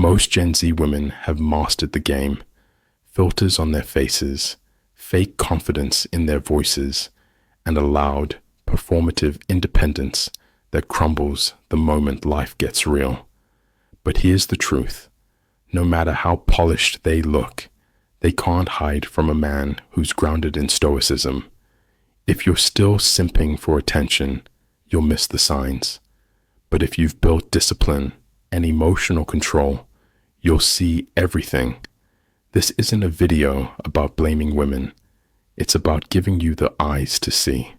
Most Gen Z women have mastered the game. Filters on their faces, fake confidence in their voices, and a loud, performative independence that crumbles the moment life gets real. But here's the truth. No matter how polished they look, they can't hide from a man who's grounded in Stoicism. If you're still simping for attention, you'll miss the signs. But if you've built discipline and emotional control, you'll see everything. This isn't a video about blaming women. It's about giving you the eyes to see.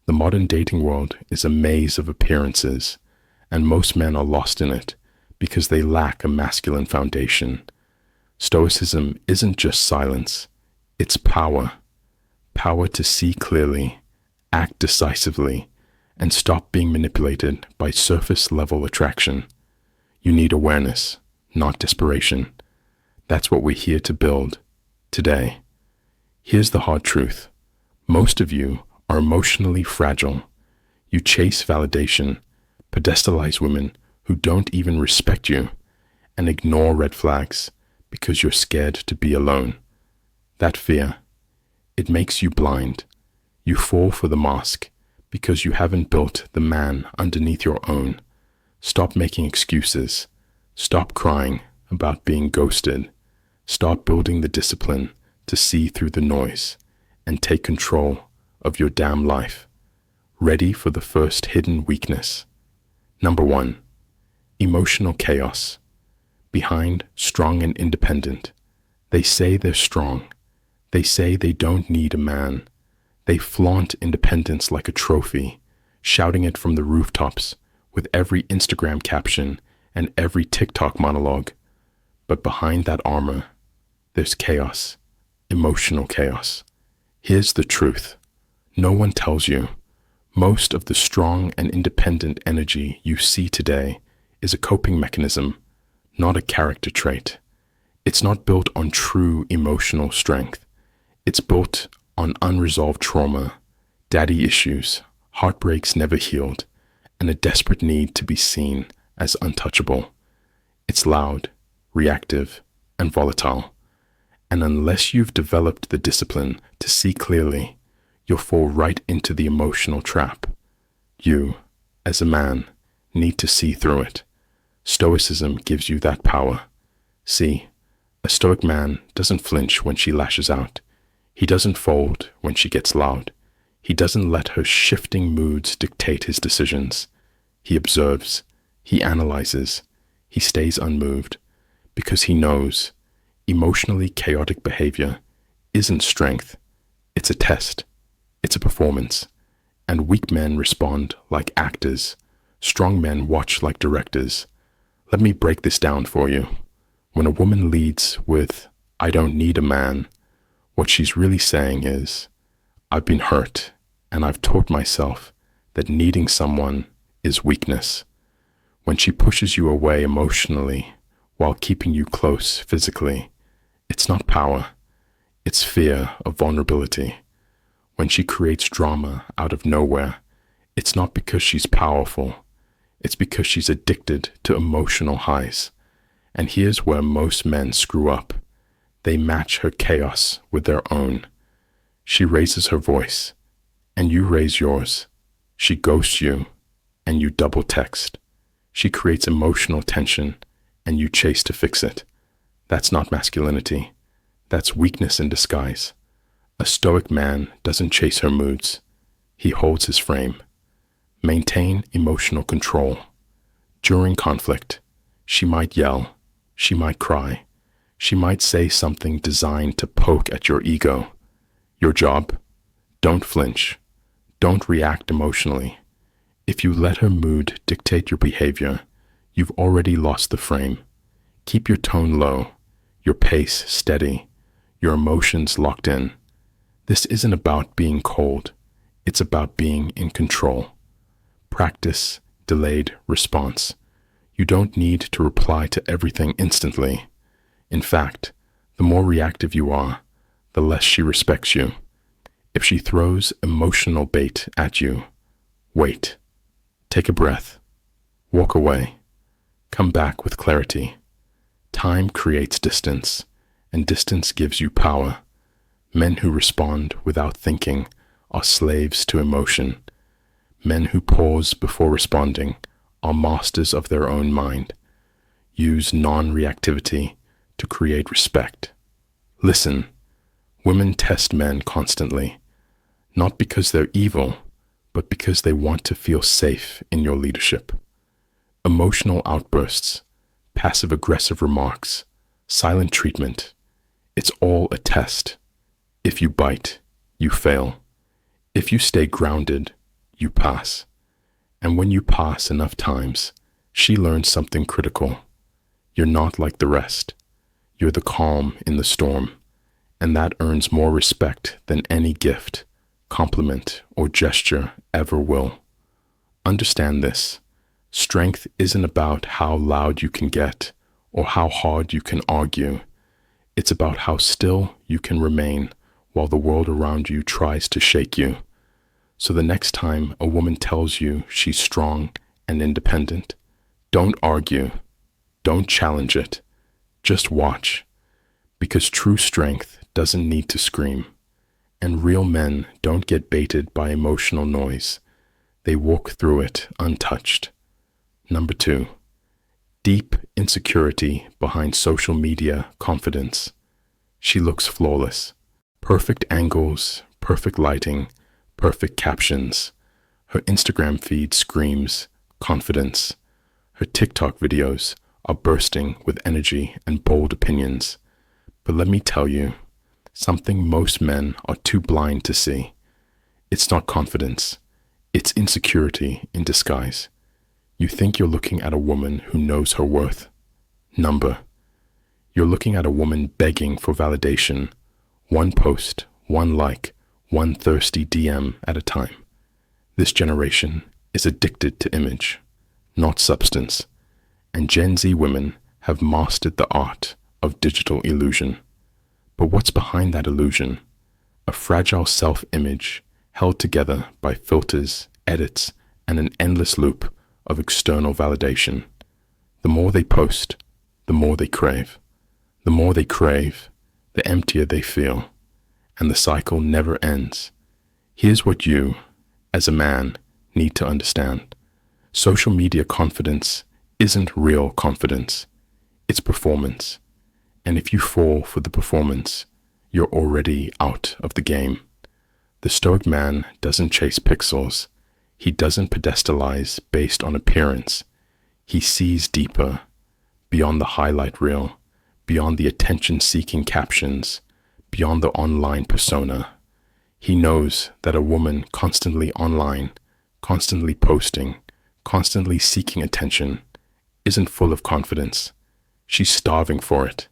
The modern dating world is a maze of appearances, and most men are lost in it because they lack a masculine foundation. Stoicism isn't just silence, it's power. Power to see clearly, act decisively, and stop being manipulated by surface-level attraction. You need awareness, not desperation. That's what we're here to build today. Here's the hard truth. Most of you are emotionally fragile. You chase validation, pedestalize women who don't even respect you, and ignore red flags because you're scared to be alone. That fear, it makes you blind. You fall for the mask because you haven't built the man underneath your own. Stop making excuses. Stop crying about being ghosted. Start building the discipline to see through the noise and take control of your damn life. Ready for the first hidden weakness. Number 1, emotional chaos. Behind strong and independent, they say they're strong. They say they don't need a man. They flaunt independence like a trophy, shouting it from the rooftops with every Instagram caption and every TikTok monologue. But behind that armor, there's chaos, emotional chaos. Here's the truth. No one tells you. Most of the strong and independent energy you see today is a coping mechanism, not a character trait. It's not built on true emotional strength. It's built on unresolved trauma, daddy issues, heartbreaks never healed, and a desperate need to be seen as untouchable. It's loud, reactive, and volatile. And unless you've developed the discipline to see clearly, you'll fall right into the emotional trap. You, as a man, need to see through it. Stoicism gives you that power. See, a Stoic man doesn't flinch when she lashes out. He doesn't fold when she gets loud. He doesn't let her shifting moods dictate his decisions. He observes, he analyzes, he stays unmoved, because he knows emotionally chaotic behavior isn't strength, it's a test, it's a performance, and weak men respond like actors, strong men watch like directors. Let me break this down for you. When a woman leads with, "I don't need a man," what she's really saying is, "I've been hurt, and I've taught myself that needing someone is weakness." When she pushes you away emotionally while keeping you close physically, it's not power, it's fear of vulnerability. When she creates drama out of nowhere, it's not because she's powerful, it's because she's addicted to emotional highs. And here's where most men screw up. They match her chaos with their own. She raises her voice, and you raise yours. She ghosts you, and you double text. She creates emotional tension, and you chase to fix it. That's not masculinity. That's weakness in disguise. A Stoic man doesn't chase her moods. He holds his frame. Maintain emotional control. During conflict, she might yell, she might cry, she might say something designed to poke at your ego. Your job? Don't flinch. Don't react emotionally. If you let her mood dictate your behavior, you've already lost the frame. Keep your tone low, your pace steady, your emotions locked in. This isn't about being cold. It's about being in control. Practice delayed response. You don't need to reply to everything instantly. In fact, the more reactive you are, the less she respects you. If she throws emotional bait at you, wait. Take a breath. Walk away. Come back with clarity. Time creates distance, and distance gives you power. Men who respond without thinking are slaves to emotion. Men who pause before responding are masters of their own mind. Use non-reactivity to create respect. Listen, women test men constantly, not because they're evil, but because they want to feel safe in your leadership. Emotional outbursts, passive-aggressive remarks, silent treatment, it's all a test. If you bite, you fail. If you stay grounded, you pass. And when you pass enough times, she learns something critical. You're not like the rest. You're the calm in the storm, and that earns more respect than any gift, compliment, or gesture ever will. Understand this. Strength isn't about how loud you can get or how hard you can argue. It's about how still you can remain while the world around you tries to shake you. So the next time a woman tells you she's strong and independent, don't argue, don't challenge it, just watch. Because true strength doesn't need to scream, and real men don't get baited by emotional noise. They walk through it untouched. Number 2, deep insecurity behind social media confidence. She looks flawless. Perfect angles, perfect lighting, perfect captions. Her Instagram feed screams confidence. Her TikTok videos are bursting with energy and bold opinions. But let me tell you, something most men are too blind to see. It's not confidence. It's insecurity in disguise. You think you're looking at a woman who knows her worth. Number. You're looking at a woman begging for validation. One post, one like, one thirsty DM at a time. This generation is addicted to image, not substance. And Gen Z women have mastered the art of digital illusion. But what's behind that illusion? A fragile self-image held together by filters, edits, and an endless loop of external validation. The more they post, the more they crave. The more they crave, the emptier they feel. And the cycle never ends. Here's what you, as a man, need to understand. Social media confidence isn't real confidence. It's performance. And if you fall for the performance, you're already out of the game. The Stoic man doesn't chase pixels. He doesn't pedestalize based on appearance. He sees deeper, beyond the highlight reel, beyond the attention-seeking captions, beyond the online persona. He knows that a woman constantly online, constantly posting, constantly seeking attention, isn't full of confidence. She's starving for it.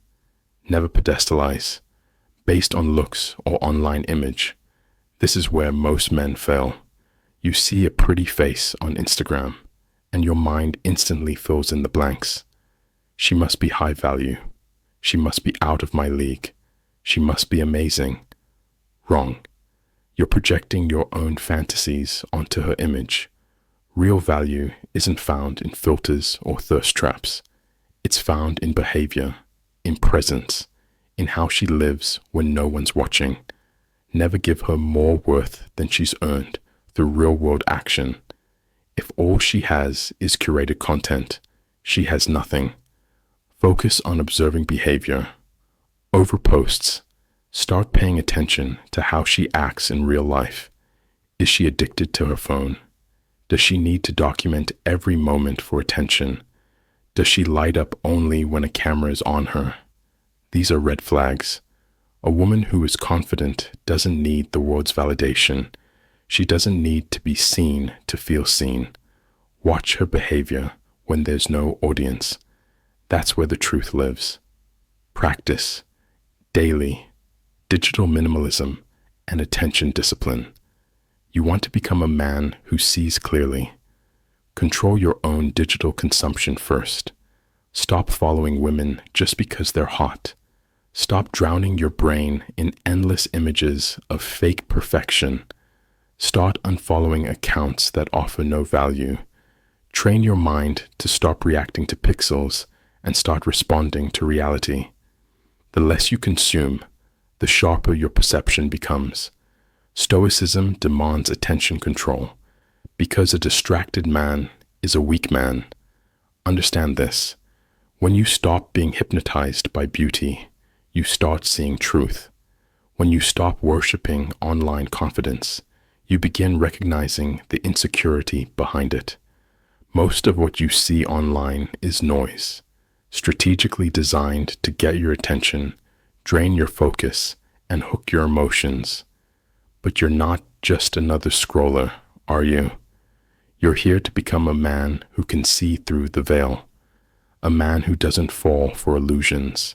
Never pedestalize, based on looks or online image. This is where most men fail. You see a pretty face on Instagram, and your mind instantly fills in the blanks. She must be high value. She must be out of my league. She must be amazing. Wrong. You're projecting your own fantasies onto her image. Real value isn't found in filters or thirst traps. It's found in behavior, in presence, in how she lives when no one's watching. Never give her more worth than she's earned through real-world action. If all she has is curated content, she has nothing. Focus on observing behavior. Over posts. Start paying attention to how she acts in real life. Is she addicted to her phone? Does she need to document every moment for attention? Does she light up only when a camera is on her? These are red flags. A woman who is confident doesn't need the world's validation. She doesn't need to be seen to feel seen. Watch her behavior when there's no audience. That's where the truth lives. Practice. Daily. Digital minimalism and attention discipline. You want to become a man who sees clearly. Control your own digital consumption first. Stop following women just because they're hot. Stop drowning your brain in endless images of fake perfection. Start unfollowing accounts that offer no value. Train your mind to stop reacting to pixels and start responding to reality. The less you consume, the sharper your perception becomes. Stoicism demands attention control, because a distracted man is a weak man. Understand this. When you stop being hypnotized by beauty, you start seeing truth. When you stop worshiping online confidence, you begin recognizing the insecurity behind it. Most of what you see online is noise, strategically designed to get your attention, drain your focus, and hook your emotions. But you're not just another scroller, are you? You're here to become a man who can see through the veil, a man who doesn't fall for illusions,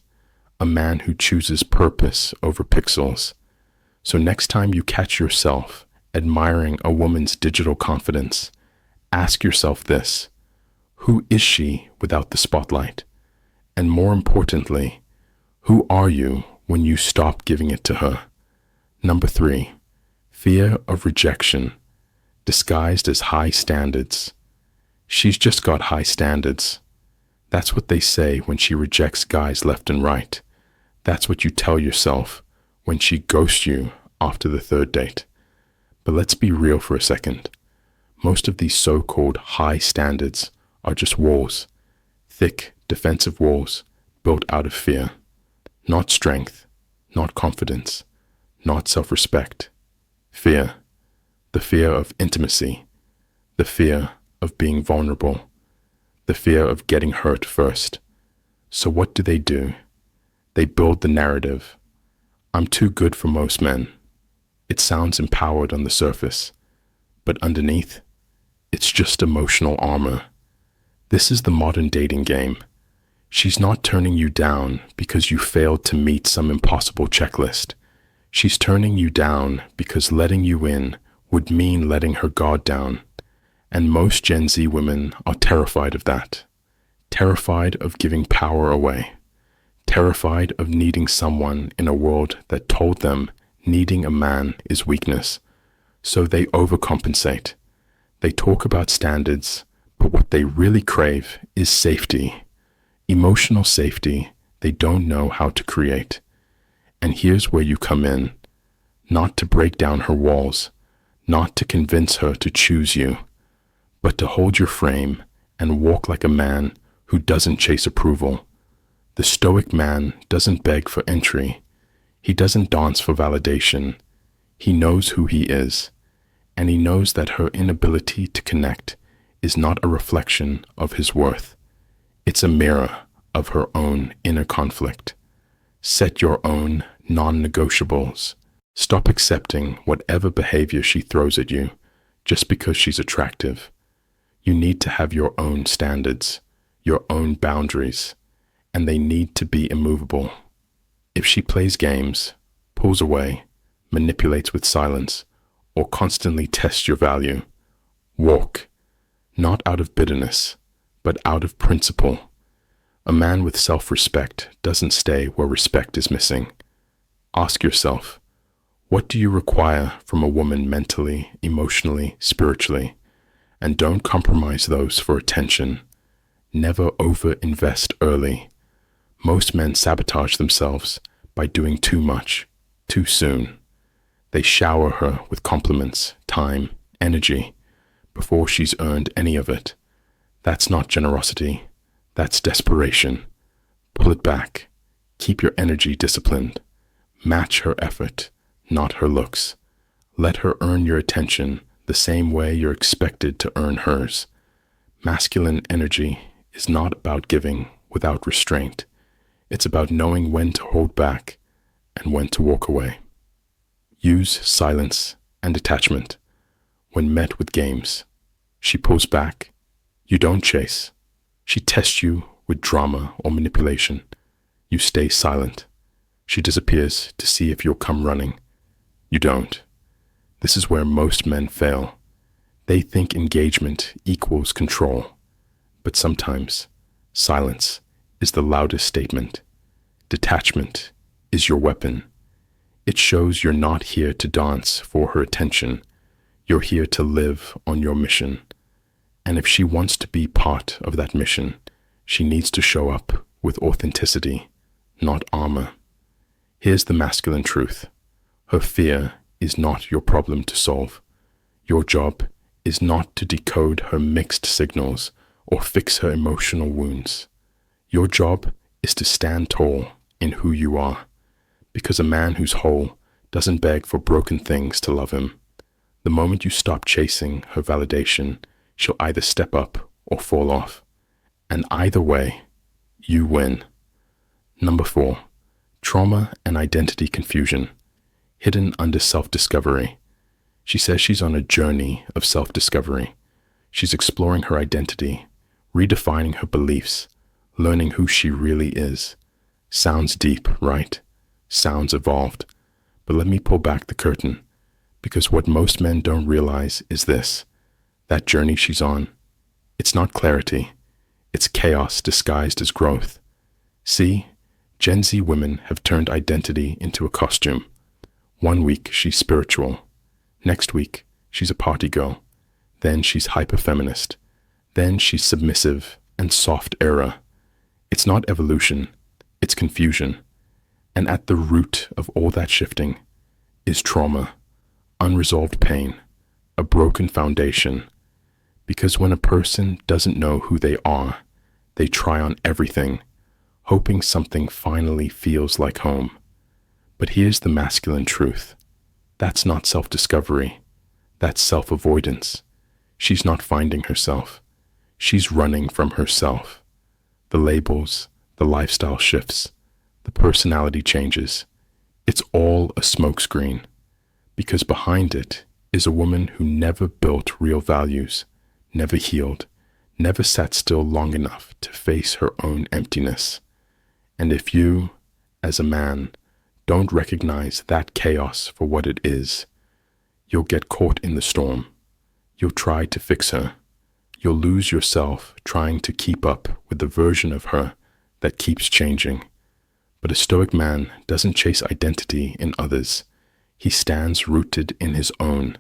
a man who chooses purpose over pixels. So next time you catch yourself admiring a woman's digital confidence, ask yourself this: who is she without the spotlight? And more importantly, who are you when you stop giving it to her? Number 3, fear of rejection, disguised as high standards. She's just got high standards. That's what they say when she rejects guys left and right. That's what you tell yourself when she ghosts you after the 3rd date. But let's be real for a second. Most of these so-called high standards are just walls, thick, defensive walls built out of fear. Not strength, not confidence, not self-respect. Fear. The fear of intimacy. The fear of being vulnerable. The fear of getting hurt first. So what do? They build the narrative. I'm too good for most men. It sounds empowered on the surface, but underneath, it's just emotional armor. This is the modern dating game. She's not turning you down because you failed to meet some impossible checklist. She's turning you down because letting you in would mean letting her guard down. And most Gen Z women are terrified of that. Terrified of giving power away. Terrified of needing someone in a world that told them needing a man is weakness. So they overcompensate. They talk about standards, but what they really crave is safety. Emotional safety they don't know how to create. And here's where you come in. Not to break down her walls, not to convince her to choose you, but to hold your frame and walk like a man who doesn't chase approval. The Stoic man doesn't beg for entry. He doesn't dance for validation. He knows who he is, and he knows that her inability to connect is not a reflection of his worth. It's a mirror of her own inner conflict. Set your own non-negotiables. Stop accepting whatever behavior she throws at you just because she's attractive. You need to have your own standards, your own boundaries, and they need to be immovable. If she plays games, pulls away, manipulates with silence, or constantly tests your value, walk, not out of bitterness, but out of principle. A man with self-respect doesn't stay where respect is missing. Ask yourself, what do you require from a woman mentally, emotionally, spiritually? And don't compromise those for attention. Never over-invest early. Most men sabotage themselves by doing too much, too soon. They shower her with compliments, time, energy, before she's earned any of it. That's not generosity. That's desperation. Pull it back. Keep your energy disciplined. Match her effort, not her looks. Let her earn your attention the same way you're expected to earn hers. Masculine energy is not about giving without restraint. It's about knowing when to hold back and when to walk away. Use silence and detachment. When met with games, she pulls back. You don't chase. She tests you with drama or manipulation. You stay silent. She disappears to see if you'll come running. You don't. This is where most men fail. They think engagement equals control. But sometimes, silence is the loudest statement. Detachment is your weapon. It shows you're not here to dance for her attention. You're here to live on your mission. And if she wants to be part of that mission, She needs to show up with authenticity, not armor. Here's the masculine truth. Her fear is not your problem to solve. Your job is not to decode her mixed signals or fix her emotional wounds. Your job is to stand tall in who you are, because a man who's whole doesn't beg for broken things to love him. The moment you stop chasing her validation, she'll either step up or fall off. And either way, you win. Number 4, trauma and identity confusion, hidden under self-discovery. She says she's on a journey of self-discovery. She's exploring her identity, redefining her beliefs, learning who she really is. Sounds deep, right? Sounds evolved. But let me pull back the curtain, because what most men don't realize is this: that journey she's on, it's not clarity, it's chaos disguised as growth. See, Gen Z women have turned identity into a costume. One week she's spiritual, next week she's a party girl, then she's hyper-feminist, then she's submissive and soft era. It's not evolution, it's confusion. And at the root of all that shifting is trauma, unresolved pain, a broken foundation. Because when a person doesn't know who they are, they try on everything, hoping something finally feels like home. But here's the masculine truth. That's not self-discovery. That's self-avoidance. She's not finding herself. She's running from herself. The labels, the lifestyle shifts, the personality changes. It's all a smokescreen, because behind it is a woman who never built real values, never healed, never sat still long enough to face her own emptiness. And if you, as a man, don't recognize that chaos for what it is, you'll get caught in the storm. You'll try to fix her. You'll lose yourself trying to keep up with the version of her that keeps changing. But a Stoic man doesn't chase identity in others. He stands rooted in his own.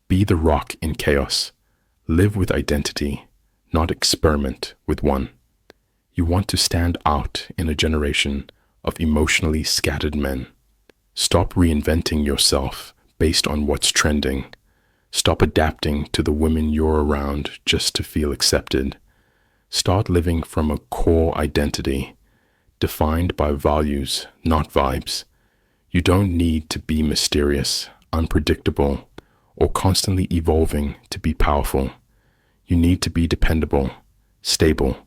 Be the rock in chaos. Live with identity, not experiment with one. You want to stand out in a generation of emotionally scattered men. Stop reinventing yourself based on what's trending. Stop adapting to the women you're around just to feel accepted. Start living from a core identity, defined by values, not vibes. You don't need to be mysterious, unpredictable, or constantly evolving to be powerful. You need to be dependable, stable,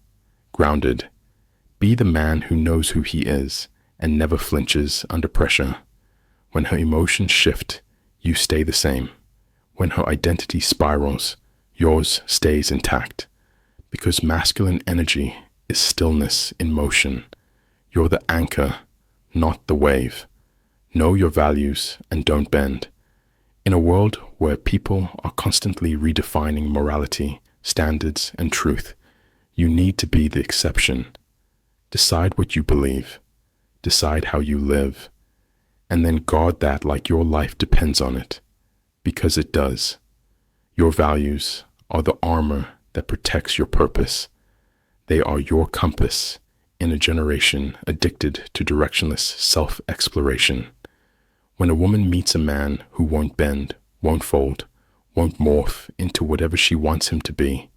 grounded. Be the man who knows who he is and never flinches under pressure. When her emotions shift, you stay the same. When her identity spirals, yours stays intact. Because masculine energy is stillness in motion. You're the anchor, not the wave. Know your values and don't bend. In a world where people are constantly redefining morality, standards, and truth, you need to be the exception. Decide what you believe. Decide how you live. And then guard that like your life depends on it. Because it does. Your values are the armor that protects your purpose. They are your compass in a generation addicted to directionless self-exploration. When a woman meets a man who won't bend, won't fold, won't morph into whatever she wants him to be,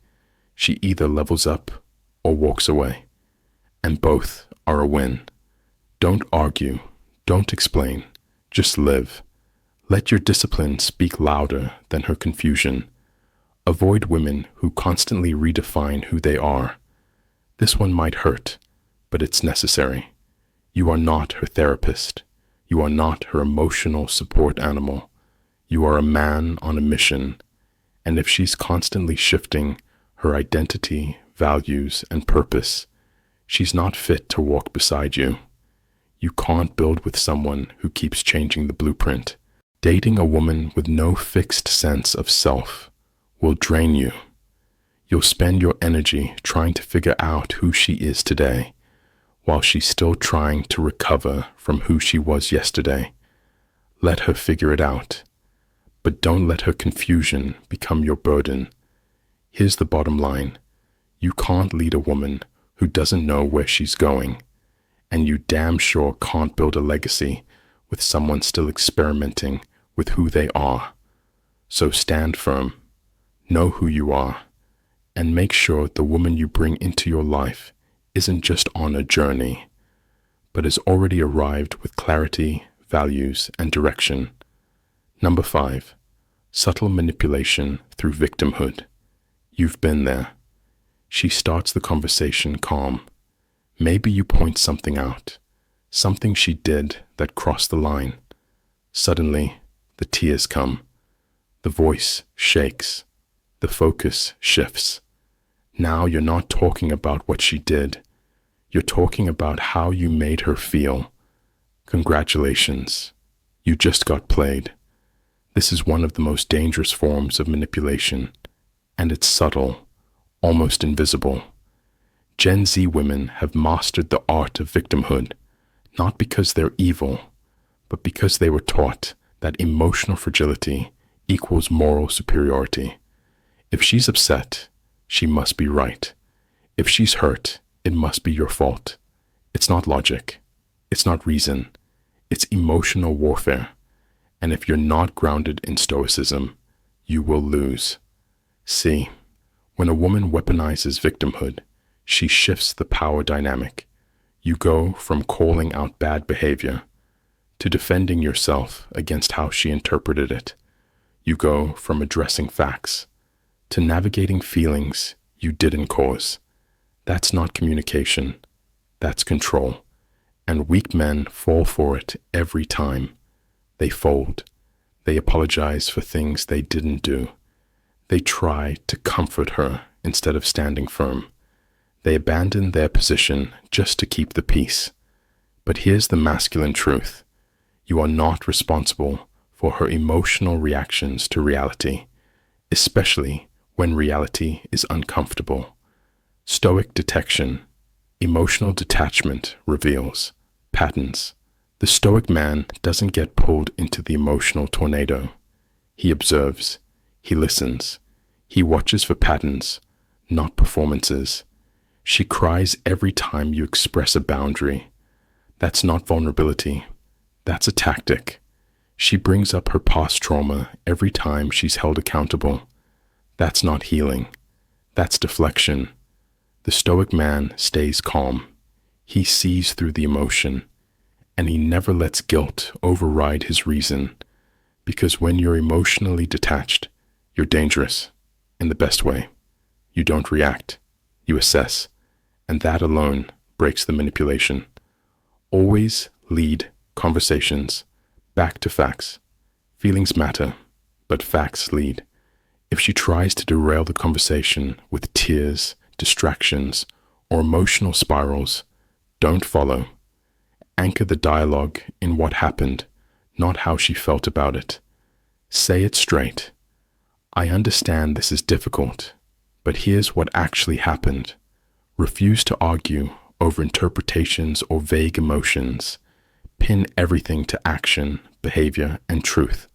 she either levels up or walks away. And both are a win. Don't argue, don't explain, just live. Let your discipline speak louder than her confusion. Avoid women who constantly redefine who they are. This one might hurt, but it's necessary. You are not her therapist. You are not her emotional support animal. You are a man on a mission. And if she's constantly shifting her identity, values, and purpose, she's not fit to walk beside you. You can't build with someone who keeps changing the blueprint. Dating a woman with no fixed sense of self will drain you. You'll spend your energy trying to figure out who she is today, while she's still trying to recover from who she was yesterday. Let her figure it out, but don't let her confusion become your burden. Here's the bottom line. You can't lead a woman who doesn't know where she's going, and you damn sure can't build a legacy with someone still experimenting with who they are. So stand firm, know who you are, and make sure the woman you bring into your life isn't just on a journey, but has already arrived with clarity, values, and direction. Number 5, subtle manipulation through victimhood. You've been there. She starts the conversation calm. Maybe you point something out, something she did that crossed the line. Suddenly, the tears come. The voice shakes. The focus shifts. Now you're not talking about what she did. You're talking about how you made her feel. Congratulations. You just got played. This is one of the most dangerous forms of manipulation, and it's subtle, almost invisible. Gen Z women have mastered the art of victimhood, not because they're evil, but because they were taught that emotional fragility equals moral superiority. If she's upset, she must be right. If she's hurt, it must be your fault. It's not logic. It's not reason. It's emotional warfare. And if you're not grounded in Stoicism, you will lose. See, when a woman weaponizes victimhood, she shifts the power dynamic. You go from calling out bad behavior to defending yourself against how she interpreted it. You go from addressing facts to navigating feelings you didn't cause. That's not communication. That's control. And weak men fall for it every time. They fold. They apologize for things they didn't do. They try to comfort her instead of standing firm. They abandon their position just to keep the peace. But here's the masculine truth. You are not responsible for her emotional reactions to reality, especially when reality is uncomfortable. Stoic detection, emotional detachment reveals patterns. The Stoic man doesn't get pulled into the emotional tornado. He observes, he listens, he watches for patterns, not performances. She cries every time you express a boundary. That's not vulnerability. That's a tactic. She brings up her past trauma every time she's held accountable. That's not healing. That's deflection. The Stoic man stays calm. He sees through the emotion, and he never lets guilt override his reason, because when you're emotionally detached, you're dangerous in the best way. You don't react. You assess, and that alone breaks the manipulation. Always lead conversations back to facts. Feelings matter, but facts lead. If she tries to derail the conversation with tears, distractions, or emotional spirals, don't follow. Anchor the dialogue in what happened, not how she felt about it. Say it straight. I understand this is difficult, but here's what actually happened. Refuse to argue over interpretations or vague emotions. Pin everything to action, behavior, and truth.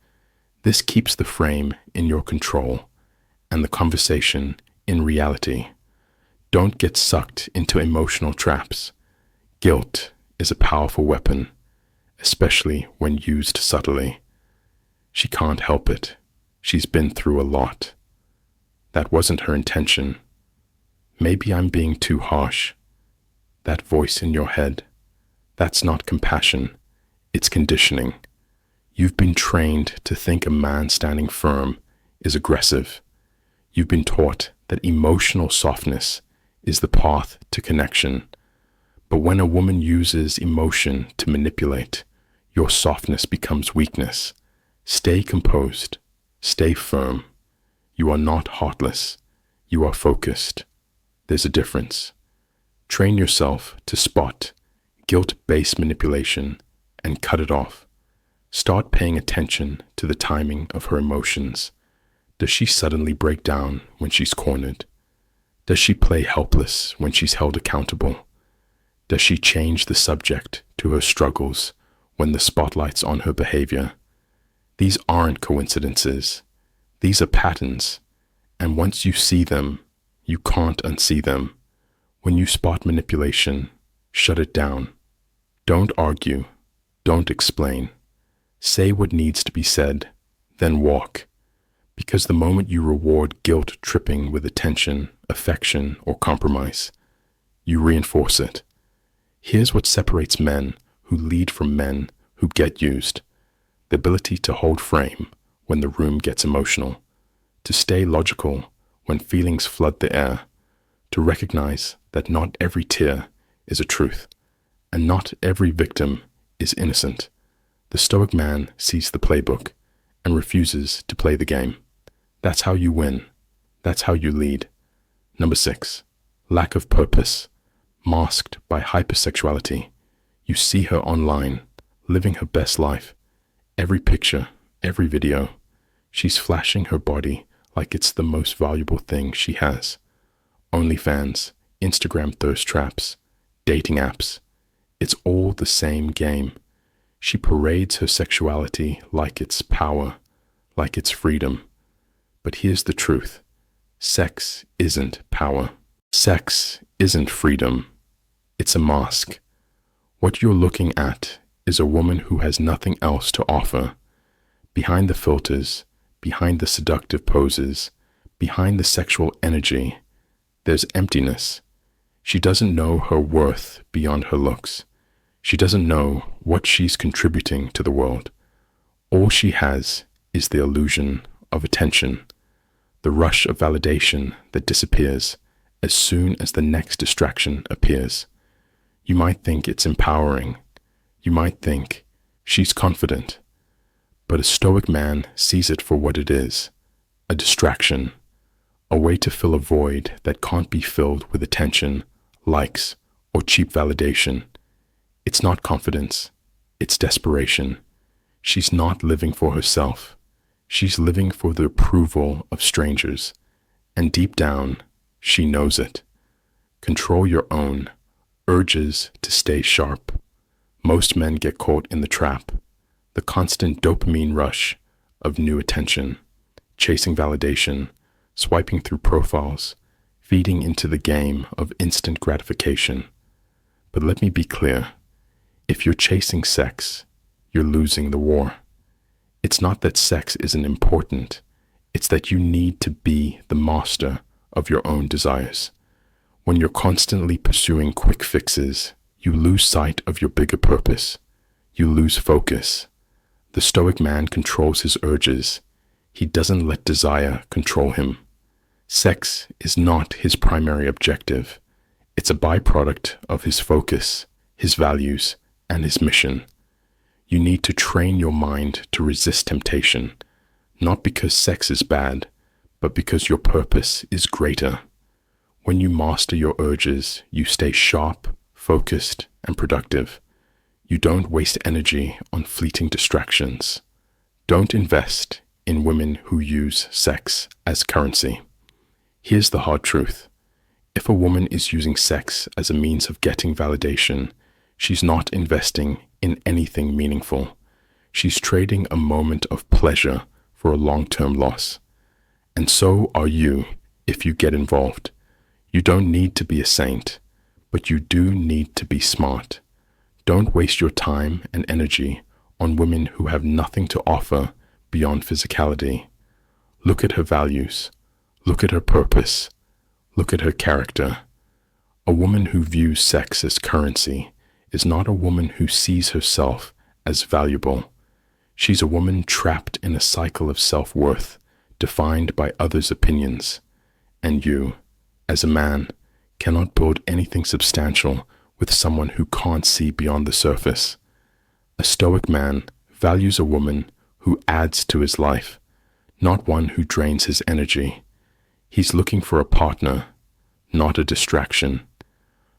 This keeps the frame in your control and the conversation in reality. Don't get sucked into emotional traps. Guilt is a powerful weapon, especially when used subtly. She can't help it. She's been through a lot. That wasn't her intention. Maybe I'm being too harsh. That voice in your head, that's not compassion. It's conditioning. You've been trained to think a man standing firm is aggressive. You've been taught that emotional softness is the path to connection. But when a woman uses emotion to manipulate, your softness becomes weakness. Stay composed. Stay firm. You are not heartless. You are focused. There's a difference. Train yourself to spot guilt-based manipulation and cut it off. Start paying attention to the timing of her emotions. Does she suddenly break down when she's cornered? Does she play helpless when she's held accountable? Does she change the subject to her struggles when the spotlight's on her behavior? These aren't coincidences. These are patterns, and once you see them, you can't unsee them. When you spot manipulation, shut it down. Don't argue. Don't explain. Say what needs to be said, then walk. Because the moment you reward guilt tripping with attention, affection, or compromise, you reinforce it. Here's what separates men who lead from men who get used: the ability to hold frame when the room gets emotional, to stay logical when feelings flood the air, to recognize that not every tear is a truth, and not every victim is innocent. The Stoic man sees the playbook and refuses to play the game. That's how you win. That's how you lead. Number 6, lack of purpose, masked by hypersexuality. You see her online, living her best life. Every picture, every video, she's flashing her body like it's the most valuable thing she has. OnlyFans, Instagram thirst traps, dating apps. It's all the same game. She parades her sexuality like it's power, like it's freedom. But here's the truth. Sex isn't power. Sex isn't freedom. It's a mask. What you're looking at is a woman who has nothing else to offer. Behind the filters, behind the seductive poses, behind the sexual energy, there's emptiness. She doesn't know her worth beyond her looks. She doesn't know what she's contributing to the world. All she has is the illusion of attention, the rush of validation that disappears as soon as the next distraction appears. You might think it's empowering. You might think she's confident. But a Stoic man sees it for what it is: a distraction, a way to fill a void that can't be filled with attention, likes, or cheap validation. It's not confidence, it's desperation. She's not living for herself. She's living for the approval of strangers. And deep down, she knows it. Control your own urges to stay sharp. Most men get caught in the trap, the constant dopamine rush of new attention, chasing validation, swiping through profiles, feeding into the game of instant gratification. But let me be clear. If you're chasing sex, you're losing the war. It's not that sex isn't important. It's that you need to be the master of your own desires. When you're constantly pursuing quick fixes, you lose sight of your bigger purpose. You lose focus. The Stoic man controls his urges. He doesn't let desire control him. Sex is not his primary objective. It's a byproduct of his focus, his values, and his mission. You need to train your mind to resist temptation, not because sex is bad, but because your purpose is greater. When you master your urges, you stay sharp, focused, and productive. You don't waste energy on fleeting distractions. Don't invest in women who use sex as currency. Here's the hard truth. If a woman is using sex as a means of getting validation, she's not investing in anything meaningful. She's trading a moment of pleasure for a long-term loss. And so are you if you get involved. You don't need to be a saint, but you do need to be smart. Don't waste your time and energy on women who have nothing to offer beyond physicality. Look at her values. Look at her purpose. Look at her character. A woman who views sex as currency is not a woman who sees herself as valuable. She's a woman trapped in a cycle of self-worth defined by others' opinions. And you, as a man, cannot build anything substantial with someone who can't see beyond the surface. A Stoic man values a woman who adds to his life, not one who drains his energy. He's looking for a partner, not a distraction.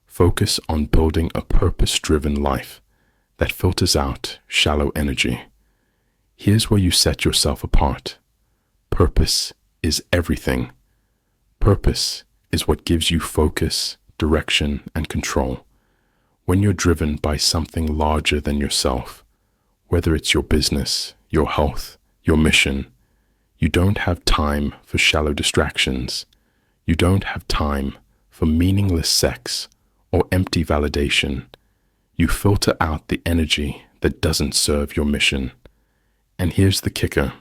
Focus on building a purpose-driven life that filters out shallow energy. Here's where you set yourself apart. Purpose is everything. Purpose is what gives you focus, direction, and control. When you're driven by something larger than yourself, whether it's your business, your health, your mission, you don't have time for shallow distractions. You don't have time for meaningless sex or empty validation. You filter out the energy that doesn't serve your mission. And here's the kicker.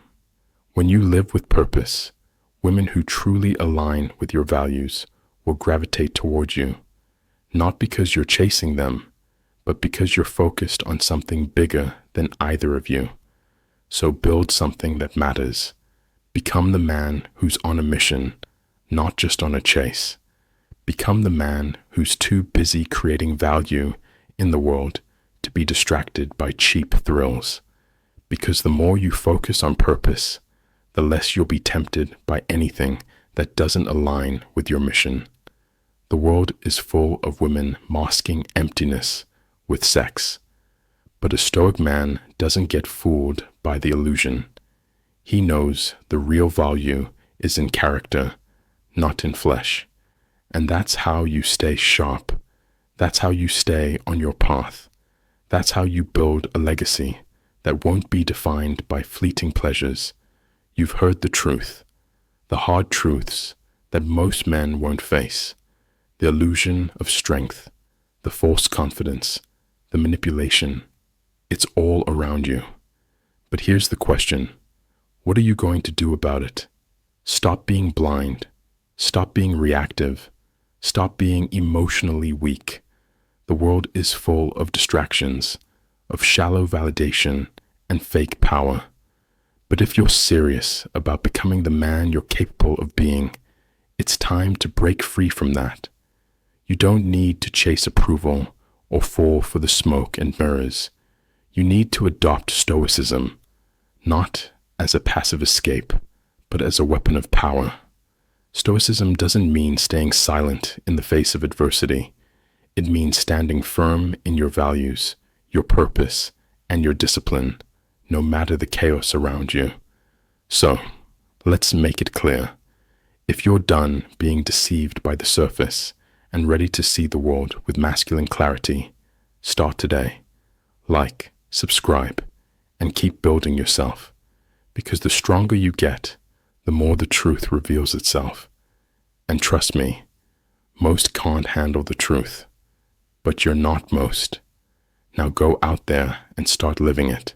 When you live with purpose, women who truly align with your values will gravitate towards you, not because you're chasing them, but because you're focused on something bigger than either of you. So build something that matters. Become the man who's on a mission, not just on a chase. Become the man who's too busy creating value in the world to be distracted by cheap thrills. Because the more you focus on purpose, the less you'll be tempted by anything that doesn't align with your mission. The world is full of women masking emptiness with sex. But a Stoic man doesn't get fooled by the illusion. He knows the real value is in character, not in flesh. And that's how you stay sharp. That's how you stay on your path. That's how you build a legacy that won't be defined by fleeting pleasures. You've heard the truth, the hard truths that most men won't face, the illusion of strength, the false confidence, the manipulation. It's all around you. But here's the question. What are you going to do about it? Stop being blind. Stop being reactive. Stop being emotionally weak. The world is full of distractions, of shallow validation and fake power. But if you're serious about becoming the man you're capable of being, it's time to break free from that. You don't need to chase approval or fall for the smoke and mirrors. You need to adopt Stoicism, not as a passive escape, but as a weapon of power. Stoicism doesn't mean staying silent in the face of adversity. It means standing firm in your values, your purpose, and your discipline, no matter the chaos around you. So, let's make it clear. If you're done being deceived by the surface and ready to see the world with masculine clarity, start today. Like, subscribe, and keep building yourself. Because the stronger you get, the more the truth reveals itself. And trust me, most can't handle the truth. But you're not most. Now go out there and start living it.